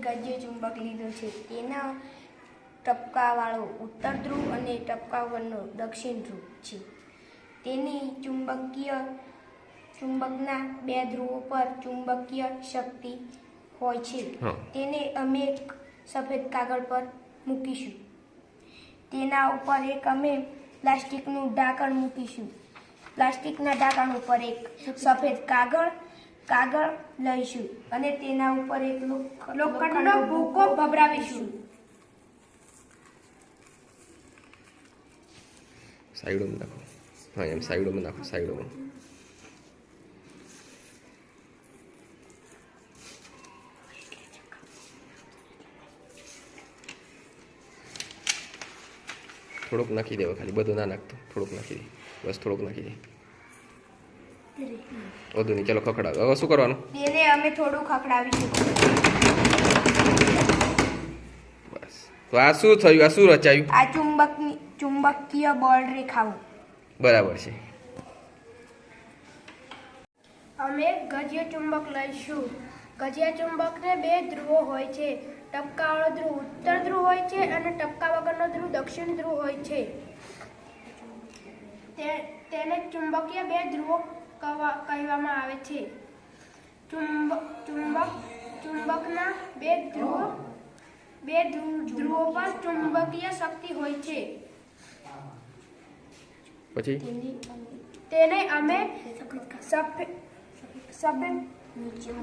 ગજ્ય ચુંબક લીધો છે. તેના ટપકાવાળો ઉત્તર ધ્રુવ અને ટપકા વગરનો દક્ષિણ ધ્રુવ છે. તેની ચુંબકના બે ધ્રુવો પર ચુંબકીય શક્તિ હોય છે. તેને અમે એક સફેદ કાગળ પર મૂકીશું. તેના ઉપર એક અમે પ્લાસ્ટિકનું ઢાંકણ મૂકીશું. પ્લાસ્ટિકના ઢાંકણ ઉપર એક સફેદ કાગળ લઈશું અને તેના ઉપર એક લોખંડનો ભૂકો ભભરાવીશું. સાઈડોમાં નાખો. હા, એમ સાઈડોમાં નાખો. સાઈડોમાં થોડુંક નાખી દેવા. ખાલી બધું ના નાખતો, થોડુંક નાખી દે. બસ થોડુંક નાખી દે. વધુ નહીં. ચાલો ખખડાવ. હવે શું કરવાનું? તેને અમે થોડું ખખડાવીશું. બસ. તો આ શું થયું? આ શું રચાયું? આ ચુંબકીય બળ રેખાઓ. બરાબર છે. અમે ગજ્ય ચુંબક લઈશું. ગજ્ય ચુંબકને બે ધ્રુવો હોય છે. ટપકાવાળો ધ્રુવ ઉત્તર ધ્રુવ હોય છે અને ટપકા વગરનો ધ્રુવ દક્ષિણ ધ્રુવ હોય છે. તેને ચુંબકીય બે ધ્રુવો કહેવામાં આવે છે. ચુંબકના બે ધ્રુવો પર ચુંબકીય શક્તિ હોય છે. પછી તેને અમે સફેદ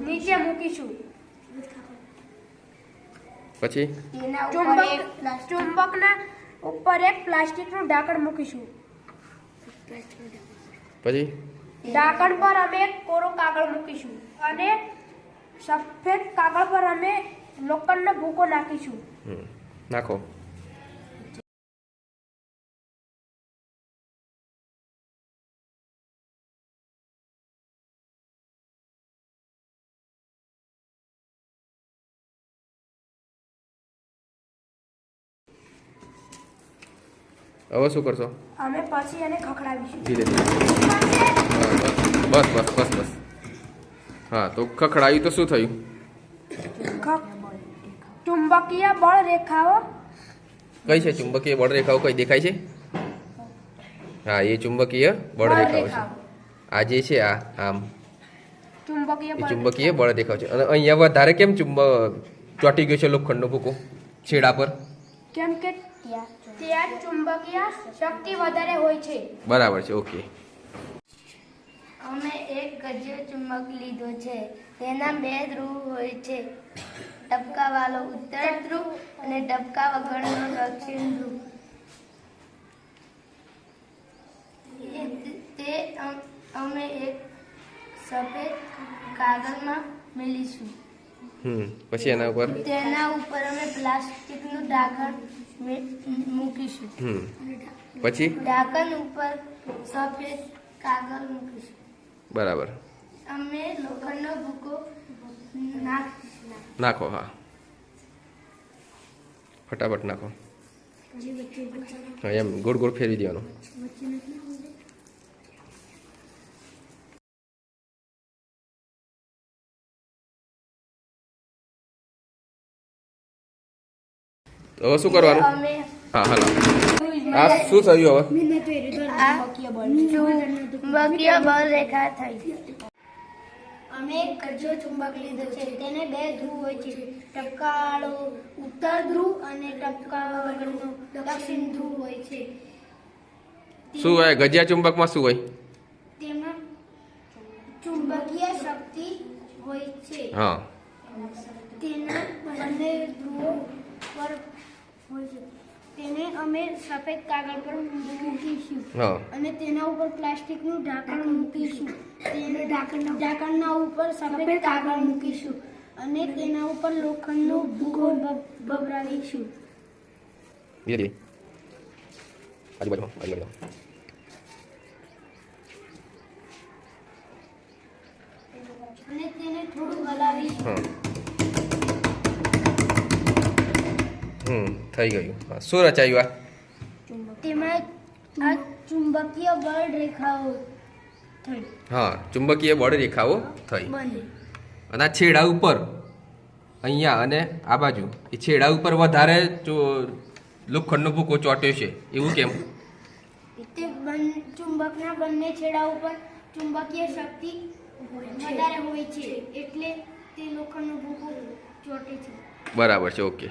નીચે મૂકીશું. પછી ચુંબકના ઉપર એક પ્લાસ્ટિકનું ઢાંકણ મૂકીશું. પછી ઢાંકણ પર અમે એક કોરો કાગળ મૂકીશું અને સફેદ કાગળ પર અમે લોખંડનો ભૂકો નાખીશું. નાખો. હવે શું કરશો? અમે પછી એને ખખડાવીશું. ધીરે ધીરે. બસ. હા, તો ખખડાયું તો શું થયું? ચુંબકીય બળ રેખાઓ. કઈ છે ચુંબકીય બળ રેખાઓ? કઈ દેખાય છે? હા, એ ચુંબકીય બળ રેખાઓ છે. આ જે છે આમ ચુંબકીય બળ રેખાઓ છે. અને અહીંયા વધારે કેમ ચોંટી ગયો છે લોખંડનો ભૂકો છેડા પર? કેમ કે ત્યાં ચુંબકીય શક્તિ વધારે હોય છે. બરાબર છે. ઓકે. અમે એક ગજ્ય ચુંબક લીધો છે. તેના બે ધ્રુવ હોય છે. ટપકાવાળો ઉત્તર ધ્રુવ અને ટપકા વગરનો દક્ષિણ ધ્રુવ. તે અમે એક સફેદ કાગળમાં મેલીશું. પછી એના ઉપર અમે પ્લાસ્ટિકનું ઢાંકણ મૂકીશું. પછી ઢાંકણ ઉપર સફેદ કાગળ મૂકીશું. બરાબર. અમે લોખંડનો ભૂકો નાખો. હા, ફટાફટ નાખો. હા, એમ ગોળ ગોળ ફેરવી દેવાનું. હવે શું કરવાનું? હા, હાલો. આ શું થયું હવે? ચુંબકીય બળ રેખા થઈ. અમે એક ગજ્ય ચુંબક લીધો છે. તેને બે ધ્રુવ હોય છે. ટપકાવાળો ઉત્તર ધ્રુવ અને ટપકા વગરનો દક્ષિણ ધ્રુવ હોય છે. શું હોય ગજ્યા ચુંબકમાં? શું હોય? તેમાં ચુંબકીય શક્તિ હોય છે. હા. તેના બંને ધ્રુવો પર હોય છે. તેને અમે સફેદ કાગળ પર મૂકીશું અને તેના ઉપર પ્લાસ્ટિકનું ઢાંકણ મૂકીશું. ઢાંકણના ઉપર સફેદ કાગળ મૂકીશું અને તેના ઉપર લોખંડનો ભૂકો ભભરાવીશું. ધીરે ધીરે. આજુબાજુ. અને તેને થોડું હલાવીશું. થઈ ગયું. શું રચાયું? તેમાં આ ચુંબકીય બળ રેખાઓ થઈ. હા, ચુંબકીય બળ રેખાઓ થઈ. બને. અને આ છેડા ઉપર અહીંયા અને આ બાજુ એ છેડા ઉપર વધારે લોખંડનો ભૂકો ચોટ્યો છે એવું કેમ? તે ચુંબકના બંને છેડા ઉપર ચુંબકીય શક્તિ વધારે હોય છે એટલે તે લોખંડનો ભૂકો ચોટે છે. બરાબર છે, ઓકે.